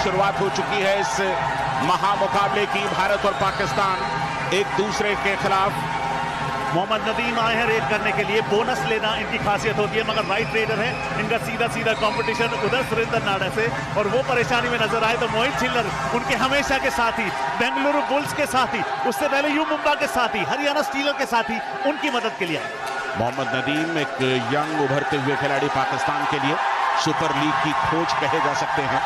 शुरुआत हो चुकी है इस महामुकाबले की। भारत और पाकिस्तान एक दूसरे के खिलाफ। मोहम्मद नदीम आए हैं रेड करने के लिए, बोनस लेना इनकी खासियत होती है, मगर राइट रेडर है, इनका सीधा सीधा कंपटीशन उधर सुरेंद्र नाडा से, और वो परेशानी में नजर आए तो मोहित छिल्लर उनके हमेशा के साथी, बेंगलुरु बुल्स के साथी, उससे पहले यू मुंबा के साथी, हरियाणा स्टीलर के साथी, उनकी मदद के लिए आए। मोहम्मद नदीम एक यंग उभरते हुए खिलाड़ी, पाकिस्तान के लिए सुपर लीग की खोज कहे जा सकते हैं।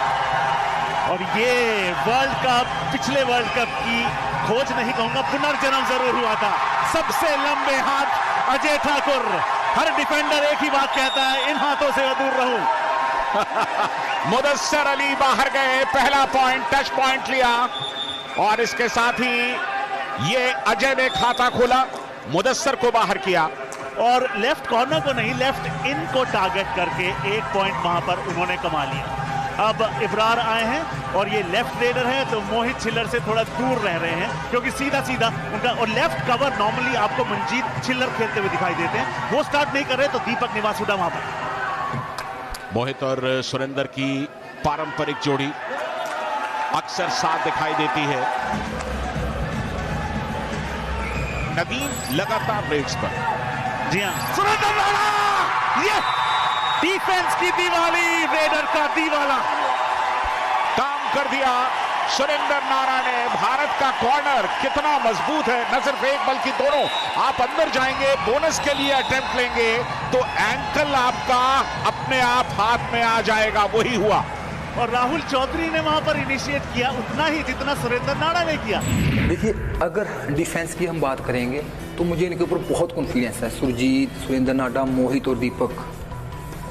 और ये वर्ल्ड कप, पिछले वर्ल्ड कप की खोज नहीं कहूंगा, पुनर्जन्म जरूर हुआ था। सबसे लंबे हाथ अजय ठाकुर, हर डिफेंडर एक ही बात कहता है, इन हाथों से दूर रहूं। मुदस्सर अली बाहर गए, पहला पॉइंट, टच पॉइंट लिया, और इसके साथ ही ये अजय ने खाता खोला, मुदस्सर को बाहर किया, और लेफ्ट कॉर्नर को नहीं, लेफ्ट इन को टारगेट करके एक पॉइंट वहां पर उन्होंने कमा लिया। अब इब्रार आए हैं और ये लेफ्ट रेडर है, तो मोहित छिल्लर से थोड़ा दूर रह रहे हैं, क्योंकि सीधा सीधा उनका, और लेफ्ट कवर नॉर्मली आपको मंजीत छिल्लर खेलते हुए दिखाई देते हैं, वो स्टार्ट नहीं कर रहे, तो दीपक निवासुडा वहां पर। मोहित और सुरेंद्र की पारंपरिक जोड़ी अक्सर साथ दिखाई देती है। नदीम लगातार रेड्स पर। जी हाँ, सुरेंद्र नाडा, ये डिफेंस की दिवाली, रेडर का दीवाला काम कर दिया सुरेंद्र नाडा ने। भारत का कॉर्नर कितना मजबूत है, न सिर्फ एक बल्कि दोनों। आप अंदर जाएंगे, बोनस के लिए अटेम्प्ट लेंगे, तो एंकल आपका अपने आप हाथ में आ जाएगा, वही हुआ। और राहुल चौधरी ने वहां पर इनिशिएट किया उतना ही जितना सुरेंद्र नाडा ने किया। देखिए, अगर डिफेंस की हम बात करेंगे तो मुझे इनके ऊपर बहुत कॉन्फिडेंस है। सुरजीत, सुरेंद्र नाडा, मोहित और दीपक,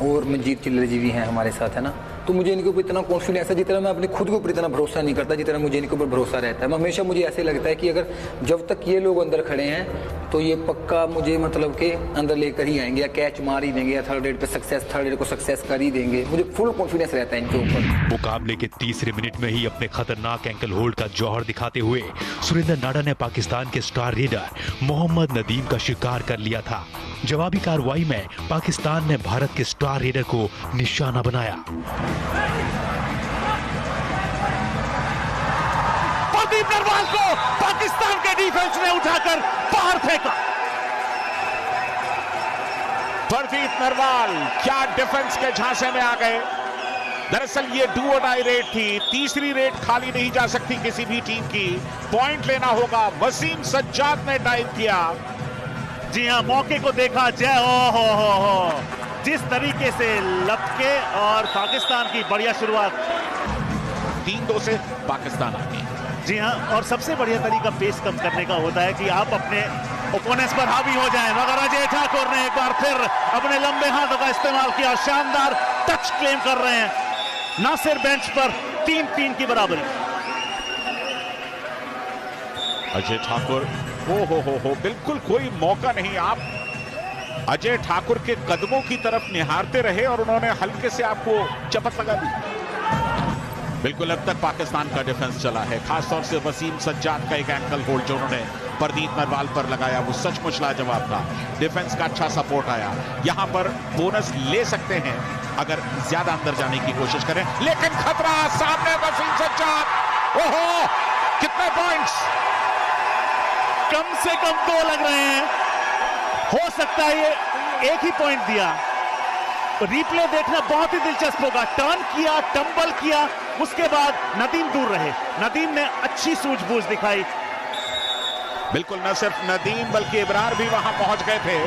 और मंजीत चिल्लर जी भी हैं हमारे साथ, है ना। तो मुझे इनके ऊपर इतना कॉन्फिडेंस है, जितना मैं अपने खुद के ऊपर इतना भरोसा नहीं करता, जितना मुझे इनके ऊपर भरोसा रहता है। हमेशा मुझे ऐसे लगता है कि अगर जब तक ये लोग अंदर खड़े हैं तो ये पक्का मुझे मतलब के अंदर लेकर ही आएंगे, या कैच मार ही देंगे, या थर्ड रेड पे सक्सेस, थर्ड रेड को सक्सेस कर ही देंगे। मुझे फुल कॉन्फिडेंस रहता है इनके ऊपर। मुकाबले के तीसरे मिनट में ही अपने खतरनाक एंकल होल्ड का जौहर दिखाते हुए सुरेंद्र नाडा ने पाकिस्तान के स्टार रेडर मोहम्मद नदीम का शिकार कर लिया था। जवाबी कार्रवाई में पाकिस्तान ने भारत के स्टार रेडर को निशाना बनाया। प्रदीप नरवाल को पाकिस्तान के डिफेंस ने उठाकर बाहर फेंका। प्रदीप नरवाल क्या डिफेंस के झांसे में आ गए। दरअसल ये डू और डाई रेड थी, तीसरी रेड खाली नहीं जा सकती किसी भी टीम की, पॉइंट लेना होगा। वसीम सज्जाद ने डाइव किया। जी हाँ, मौके को देखा, जय हो, जिस तरीके से लपके, और पाकिस्तान की बढ़िया शुरुआत। 3-2 से पाकिस्तान आ गई। जी हाँ, और सबसे बढ़िया तरीका पेस कम करने का होता है कि आप अपने ओपोनेंट्स पर हावी हो जाएं, मगर अजय ठाकुर ने एक बार फिर अपने लंबे हाथों का इस्तेमाल किया, शानदार टच क्लेम कर रहे हैं। नासिर बेंच पर 3-3 की बराबरी। अजय ठाकुर, हो, बिल्कुल कोई मौका नहीं। आप अजय ठाकुर के कदमों की तरफ निहारते रहे और उन्होंने हल्के से आपको चपत लगा दी। बिल्कुल अब तक पाकिस्तान का डिफेंस चला है, खासतौर से वसीम सज्जाद का एक एंकल होल्ड जो उन्होंने प्रदीप नरवाल पर लगाया, वो सचमुच लाजवाब था। डिफेंस का अच्छा सपोर्ट आया। यहां पर बोनस ले सकते हैं अगर ज्यादा अंदर जाने की कोशिश करें, लेकिन खतरा सामने। वसीम सज्जाद, ओहो, कितने पॉइंट्स, कम से कम 2 लग रहे हैं। हो सकता है ये एक ही पॉइंट दिया। रिप्ले देखना बहुत ही दिलचस्प होगा। टर्न किया, टंबल किया, उसके बाद नदीम दूर रहे। नदीम ने अच्छी सूझबूझ दिखाई। बिल्कुल, न सिर्फ नदीम बल्कि इब्रार भी वहां पहुंच गए थे।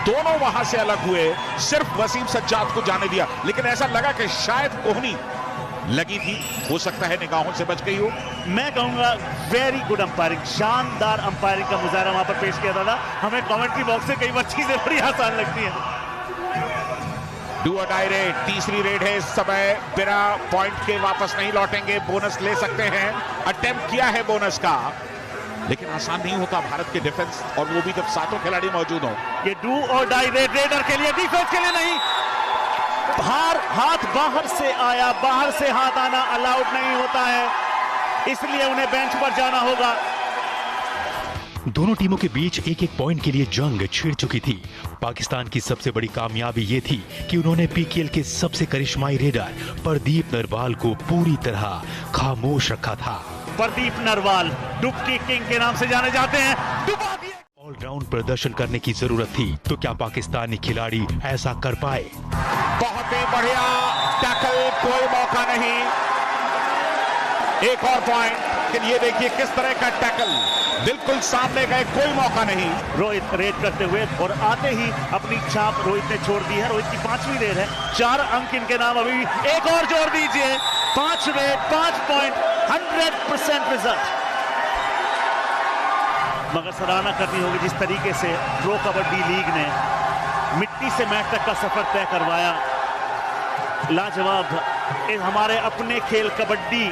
दोनों वहां से अलग हुए, सिर्फ वसीम सज्जाद को जाने दिया, लेकिन ऐसा लगा कि शायद कोहनी लगी थी, हो सकता है निगाहों से बच गई हो। मैं कहूंगा वेरी गुड अंपायरिंग, शानदार अंपायरिंग का मुजाहरा वहां पर पेश किया था। हमें कमेंट्री बॉक्स से कई बार चीजें बड़ी आसान लगती हैं। डू और डाई रेड, तीसरी रेड है इस समय। बिना पॉइंट के वापस नहीं लौटेंगे, बोनस ले सकते हैं। अटेम्प्ट किया है बोनस का, लेकिन आसान नहीं होता भारत के डिफेंस, और वो भी जब 7 खिलाड़ी मौजूद हो। ये डू और डाई रेड, रेडर के लिए, डिफेंस के लिए नहीं। हाथ बाहर से आया, बाहर से हाथ आना अलाउड नहीं होता है, इसलिए उन्हें बेंच पर जाना होगा। दोनों टीमों के बीच एक एक पॉइंट के लिए जंग छिड़ चुकी थी। पाकिस्तान की सबसे बड़ी कामयाबी ये थी कि उन्होंने पीकेएल के सबसे करिश्माई रेडर प्रदीप नरवाल को पूरी तरह खामोश रखा था। प्रदीप नरवाल डुबकी किंग के नाम से जाने जाते हैं। डुबा दिए। ऑलराउंड प्रदर्शन करने की जरूरत थी, तो क्या पाकिस्तानी खिलाड़ी ऐसा कर पाए? बहुत ही बढ़िया टैकल, कोई मौका नहीं। एक और पॉइंट, लेकिन ये देखिए किस तरह का टैकल, बिल्कुल सामने गए, कोई मौका नहीं। रोहित रेड करते हुए और आते ही अपनी छाप रोहित ने छोड़ दी है। रोहित की 5वीं रेड है, 4 अंक इनके नाम अभी भी। एक और जोड़ दीजिए, 5 रेड, 5 पॉइंट, 100% रिजल्ट। मगर सराहना करनी होगी जिस तरीके से प्रो कबड्डी लीग ने मिट्टी से मैच तक का सफर तय करवाया। लाजवाब हमारे अपने खेल कबड्डी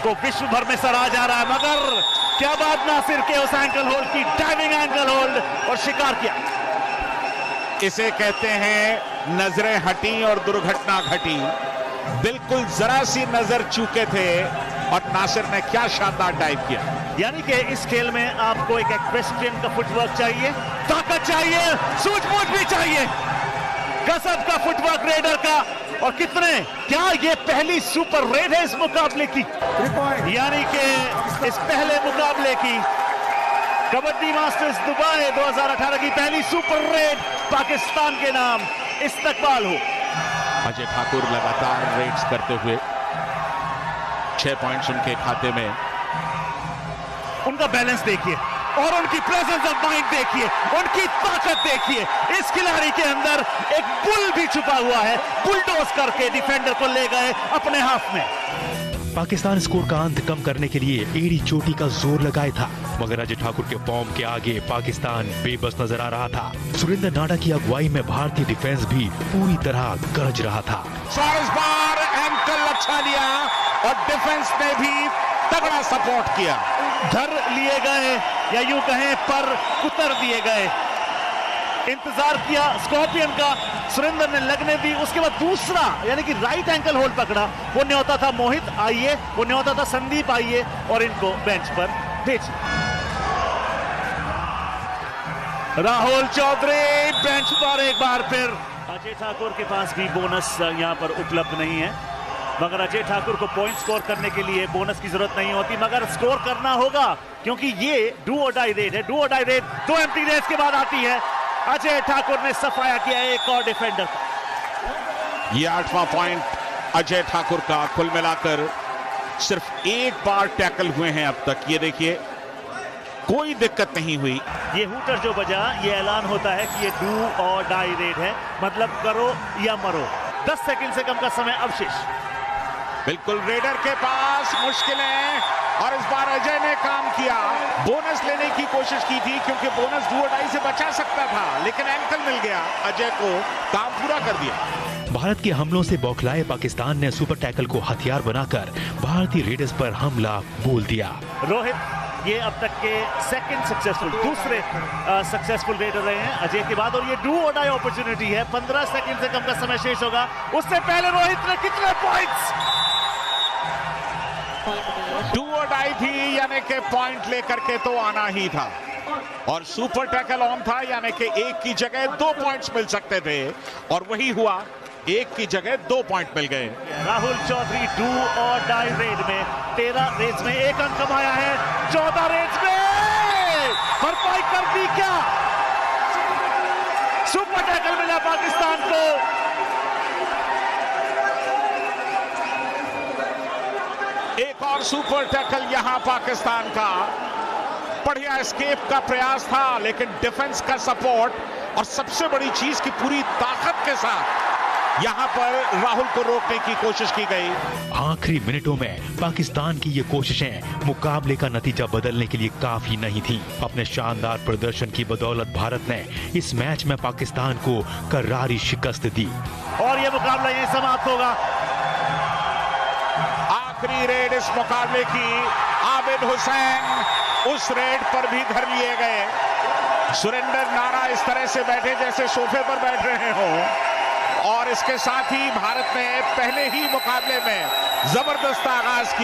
को विश्व भर में सराहा जा रहा है। मगर क्या बात नासिर के उस एंकल होल्ड की, डाइविंग एंकल होल्ड, और शिकार किया। इसे कहते हैं नजरें हटी और दुर्घटना घटी। बिल्कुल जरा सी नजर चूके थे और नासिर ने क्या शानदार डाइव किया। यानी कि इस खेल में आपको एक एक्वेस्ट्रियन का फुटवर्क चाहिए, ताकत चाहिए, सूझबूझ भी चाहिए, गजब का फुटवर्क रेडर का। और कितने, क्या ये पहली सुपर रेड है इस मुकाबले की? यानी कि इस पहले मुकाबले की कबड्डी मास्टर्स दुबई 2018 की पहली सुपर रेड पाकिस्तान के नाम इस्तकबाल हो। अजय ठाकुर लगातार रेड्स करते हुए 6 पॉइंट्स उनके खाते में। उनका बैलेंस देखिए और उनकी प्रेजेंस ऑफ माइंड देखिए, उनकी ताकत देखिए। इस खिलाड़ी के अंदर एक बुल भी छुपा हुआ है, बुलडोज करके डिफेंडर को ले गए अपने हाथ में। पाकिस्तान स्कोर का अंत कम करने के लिए एड़ी चोटी का जोर लगाए था, मगर अजय ठाकुर के फॉर्म के आगे पाकिस्तान बेबस नजर आ रहा था। सुरेंद्र नाडा की अगुवाई में भारतीय डिफेंस भी पूरी तरह गरज रहा था। इस बार एंकल अच्छा लिया और डिफेंस ने भी तगड़ा सपोर्ट किया। धर लिए गए या यूं कहें पर कुतर दिए गए। इंतजार किया स्कॉर्पियन का, सुरेंद्र ने लगने दी। उसके बाद दूसरा यानी कि राइट एंकल होल्ड पकड़ा, वो न्योता था मोहित आइए, वो न्योता था संदीप आइए और इनको बेंच पर भेजिए। राहुल चौधरी बेंच पर एक बार फिर। अजय ठाकुर के पास भी बोनस यहां पर उपलब्ध नहीं है, मगर अजय ठाकुर को पॉइंट स्कोर करने के लिए बोनस की जरूरत नहीं होती, मगर स्कोर करना होगा क्योंकि ये डू और डाई रेड है। डू और डाई रेड 2 एम्प्टी रेड्स के बाद आती है। अजय ठाकुर ने सफाया किया एक और डिफेंडर। ये 8वां पॉइंट अजय ठाकुर का। कुल मिलाकर सिर्फ 1 बार टैकल हुए हैं अब तक। ये देखिए कोई दिक्कत नहीं हुई। ये हूटर जो बजा, ये ऐलान होता है कि ये डू और डाई रेड है, मतलब करो या मरो। 10 सेकंड से कम का समय अवशेष। बिल्कुल रेडर के पास मुश्किलें, और इस बार अजय ने काम किया। बोनस लेने की कोशिश की थी क्योंकि बोनस डू और डाई से बचा सकता था, लेकिन एंकल मिल गया। अजय को काम पूरा कर दिया। भारत के हमलों से बौखलाए पाकिस्तान ने सुपर टैकल को हथियार बनाकर भारतीय रेडर्स पर हमला बोल दिया। रोहित ये अब तक के दूसरे सक्सेसफुल रेडर रहे हैं अजय के बाद, और ये डू और डाई अपॉर्चुनिटी है। 15 सेकंड से कम का समय शेष होगा। उससे पहले रोहित ने कितने पॉइंट्स? डू और डाई थी, यानी कि पॉइंट लेकर के तो आना ही था, और सुपर टैकल ऑन था, यानी कि 1 की जगह 2 पॉइंट्स मिल सकते थे, और वही हुआ। 1 की जगह 2 पॉइंट मिल गए। राहुल चौधरी डू और डाई रेड में 13 रेड्स में 1 अंक कमाया है। 14 रेड्स में भरपाई कर दी क्या? सुपर टैकल मिला पाकिस्तान को। एक और सुपर टैकल यहां पाकिस्तान का। बढ़िया एस्केप का प्रयास था, लेकिन डिफेंस का सपोर्ट और सबसे बड़ी चीज की पूरी ताकत के साथ यहां पर राहुल को रोकने की कोशिश की गई। आखिरी मिनटों में पाकिस्तान की ये कोशिशें मुकाबले का नतीजा बदलने के लिए काफी नहीं थी। अपने शानदार प्रदर्शन की बदौलत भारत ने इस मैच में पाकिस्तान को करारी शिकस्त दी और ये मुकाबला यहीं समाप्त होगा। आखिरी रेड इस मुकाबले की। आबिद हुसैन उस रेड पर भी धर लिए गए। सुरेंद्र नाडा इस तरह से बैठे जैसे सोफे पर बैठ रहे हों, और इसके साथ ही भारत ने पहले ही मुकाबले में जबरदस्त आगाज किया।